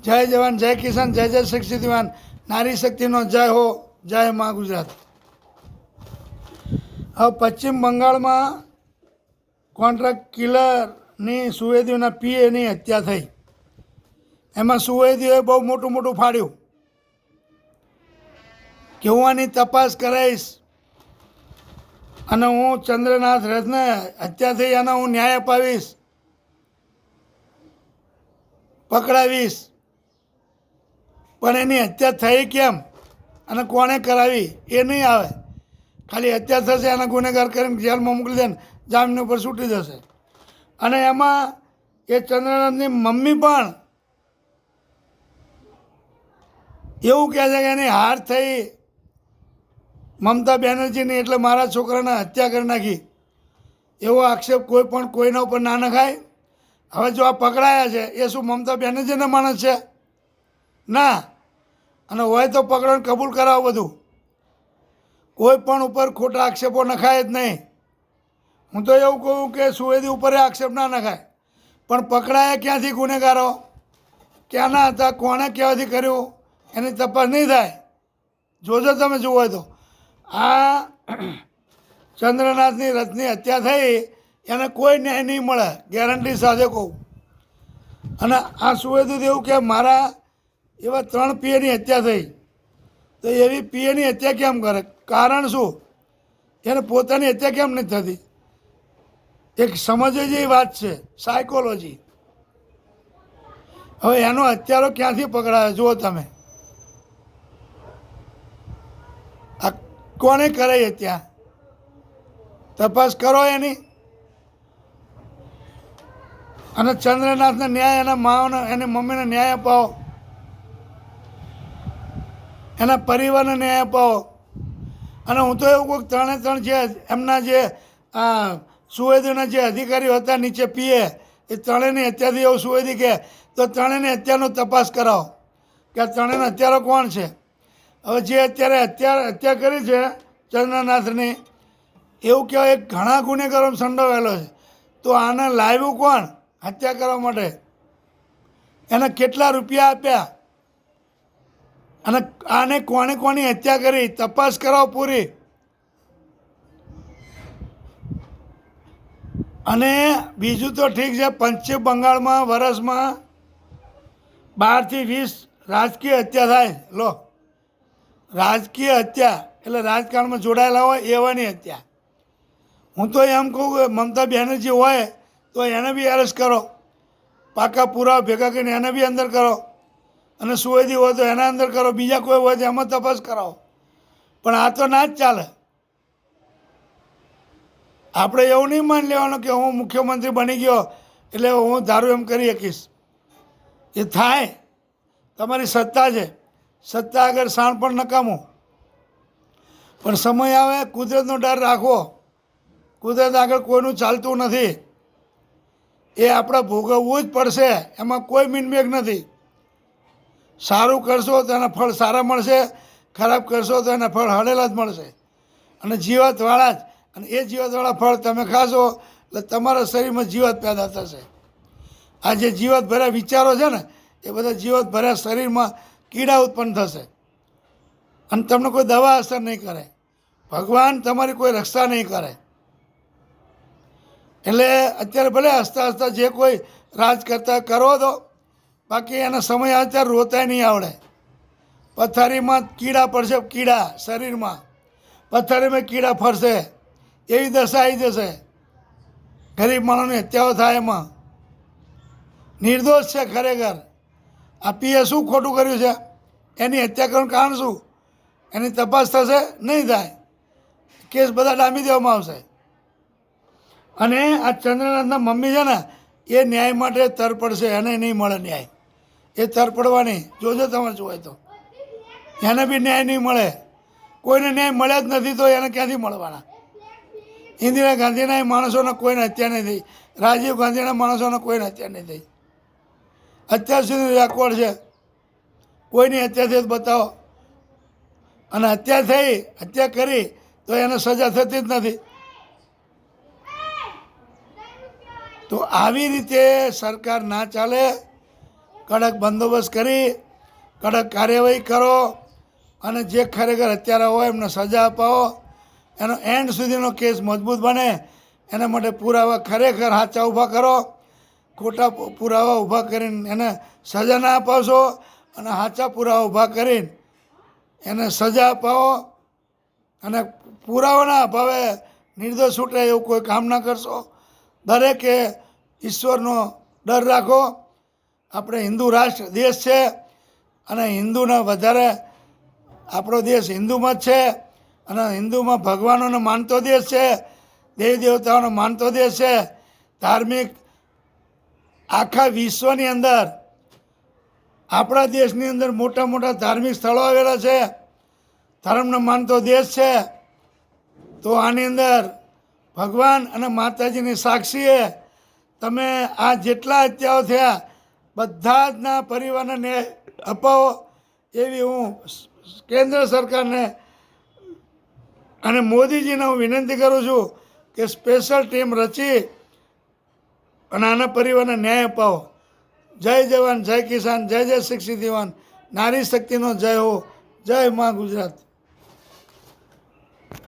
જય જવાન, જય કિસાન, જય જય શક્તિ દિવાન, નારી શક્તિનો જય હો, જય મા ગુજરાત. હવે પશ્ચિમ બંગાળમાં કોન્ટ્રાક્ટ કિલરની સુવેદીઓના પીએની હત્યા થઈ. એમાં સુવેદીઓએ બહુ મોટું મોટું ફાડ્યું કે હું આની તપાસ કરાવીશ અને હું ચંદ્રનાથ રથને હત્યા થઈ અને હું ન્યાય અપાવીશ, પકડાવીશ. પણ એની હત્યા થઈ કેમ અને કોણે કરાવી એ નહીં આવે. ખાલી હત્યા થશે, એના ગુનેગાર કરીને જેલમાં મોકલી દે ને જામીન ઉપર છૂટી જશે. અને એમાં એ ચંદ્રનાથની મમ્મી પણ એવું કહે છે કે એની હાર થઈ મમતા બેનર્જીની, એટલે મારા છોકરાને હત્યા કરી નાખી. એવો આક્ષેપ કોઈ પણ કોઈના ઉપર ના નખાય. હવે જો આ પકડાયા છે એ શું મમતા બેનર્જીના માણસ છે? ના. અને હોય તો પકડોને કબૂલ કરાવો બધું. કોઈ પણ ઉપર ખોટા આક્ષેપો નખાય જ નહીં. હું તો એવું કહું કે સુવેદી ઉપર આક્ષેપ ના નખાય, પણ પકડાયા ક્યાંથી ગુનેગારો, ક્યાંના હતા, કોણે ક્યાંથી કર્યું, એની તપાસ નહીં થાય. જોજો તમે જુઓ તો આ ચંદ્રનાથની રથની હત્યા થઈ એને કોઈ ન્યાય નહીં મળે, ગેરંટી સાથે કહું. અને આ સુવેદી એવું કે મારા એવા 3 પીએની હત્યા થઈ, તો એવી પીએની હત્યા કેમ કરે? કારણ શું? એને પોતાની હત્યા કેમ નથી થતી? એક સમજે જેવી વાત છે, સાયકોલોજી. હવે એનો હત્યારો ક્યાંથી પકડાયો જુઓ તમે. આ કોણે કરાઈ હત્યા? તપાસ કરો એની. અને ચંદ્રનાથને ન્યાય, એના માઓને, એની મમ્મીને ન્યાય અપાવો, એના પરિવારને ન્યાય અપાવો. અને હું તો એવું કહું, 3 જે એમના જે સુવેદીના જે અધિકારીઓ હતા નીચે પીએ, એ ત્રણેયની હત્યાથી એવું સુવેદી કહે તો ત્રણેયની હત્યાનો તપાસ કરાવો કે આ ત્રણેયનો હત્યારો કોણ છે. હવે જે અત્યારે હત્યા કરી છે ચંદ્રનાથની, એવું કહેવાય ઘણા ગુનેગારોમાં સંડોવાયેલો છે. તો આને લાવ્યું કોણ હત્યા કરવા માટે? એને કેટલા રૂપિયા આપ્યા? અને આને કોણે કોની હત્યા કરી? તપાસ કરાવો પૂરી. અને બીજું તો ઠીક છે, પશ્ચિમ બંગાળમાં વર્ષમાં 12 થી 20 રાજકીય હત્યા થાય. લો, રાજકીય હત્યા એટલે રાજકારણમાં જોડાયેલા હોય એવાની હત્યા. હું તો એમ કહું કે મમતા બેનર્જી હોય તો એને બી એરેસ્ટ કરો, પાકા પુરાવા ભેગા કરીને એને બી અંદર કરો. અને સુવેદી હોય તો એના અંદર કરો, બીજા કોઈ હોય તો એમાં તપાસ કરાવો. પણ આ તો ના જ ચાલે. આપણે એવું નહીં માની લેવાનું કે હું મુખ્યમંત્રી બની ગયો એટલે હું ધારું એમ કરી શકીશ. એ થાય, તમારી સત્તા છે, સત્તા આગળ સાણ પણ નકામું. પણ સમય આવે કુદરતનો ડર રાખવો. કુદરત આગળ કોઈનું ચાલતું નથી, એ આપણે ભોગવવું જ પડશે. એમાં કોઈ મિનમેક નથી. સારું કરશો તો એના ફળ સારા મળશે, ખરાબ કરશો તો એના ફળ હળેલા જ મળશે. અને જીવતવાળા જ. અને એ જીવતવાળા ફળ તમે ખાશો એટલે તમારા શરીરમાં જીવત પેદા થશે. આ જે જીવત ભર્યા વિચારો છે ને, એ બધા જીવત ભર્યા શરીરમાં કીડા ઉત્પન્ન થશે. અને તમને કોઈ દવા અસર નહીં કરે, ભગવાન તમારી કોઈ રક્ષા નહીં કરે. એટલે અત્યારે ભલે હસતા હસતા જે કોઈ રાજ કરતા કરો તો, બાકી એના સમય આવે ત્યારે રોતાય નહીં આવડે. પથારીમાં કીડા પડશે, કીડા શરીરમાં, પથારીમાં કીડા ફરશે, એવી દશા આવી જશે. ગરીબ માણસની હત્યાઓ થાય એમાં. નિર્દોષ છે ખરેખર. આ પીએ શું ખોટું કર્યું છે? એની હત્યા કરવાનું કારણ શું? એની તપાસ થશે? નહીં થાય. કેસ બધા ડામી દેવામાં આવશે. અને આ ચંદ્રનાથના મમ્મી છે ને, એ ન્યાય માટે તરપડશે. એને નહીં મળે ન્યાય. એ તરપડવાની જોજો તમે જોવે તો. એને બી ન્યાય નહીં મળે. કોઈને ન્યાય મળ્યા જ નથી તો એને ક્યાંથી મળવાના? ઇન્દિરા ગાંધીના માણસોને કોઈને હત્યા નહીં થઈ, રાજીવ ગાંધીના માણસોને કોઈને હત્યા નહીં થઈ. અત્યાર સુધી રેકોર્ડ છે. કોઈની હત્યા થઈ બતાવો. અને હત્યા થઈ, હત્યા કરી તો એને સજા થતી જ નથી. તો આવી રીતે સરકાર ના ચાલે. કડક બંદોબસ્ત કરી કડક કાર્યવાહી કરો અને જે ખરેખર હત્યારા હોય એમને સજા અપાવો. એનો એન્ડ સુધીનો કેસ મજબૂત બને એના માટે પુરાવા ખરેખર સાચા ઊભા કરો. ખોટા પુરાવા ઊભા કરીને એને સજા ના અપાવશો અને સાચા પુરાવા ઊભા કરીને એને સજા અપાવો. અને પુરાવાના અભાવે નિર્દોષ છૂટે એવું કોઈ કામ ના કરશો. દરેકે ઈશ્વરનો ડર રાખો. આપણે હિન્દુ રાષ્ટ્ર દેશ છે અને હિન્દુને વધારે આપણો દેશ હિન્દુમાં જ છે અને હિન્દુમાં ભગવાનોને માનતો દેશ છે, દેવી દેવતાઓને માનતો દેશ છે. ધાર્મિક આખા વિશ્વની અંદર આપણા દેશની અંદર મોટા મોટા ધાર્મિક સ્થળો આવેલા છે. ધર્મને માનતો દેશ છે. તો આની અંદર ભગવાન અને માતાજીની સાક્ષીએ તમે આ જેટલા હત્યાઓ થયા બધા જ ના પરિવારને ન્યાય અપાવો એવી હું કેન્દ્ર સરકારને અને મોદીજીને હું વિનંતી કરું છું કે સ્પેશિયલ ટીમ રચી અને આના પરિવારને ન્યાય અપાવો. જય જવાન, જય કિસાન, જય જય શિક્ષિત યુવાન, નારી શક્તિનો જય હો. જય મા ગુજરાત.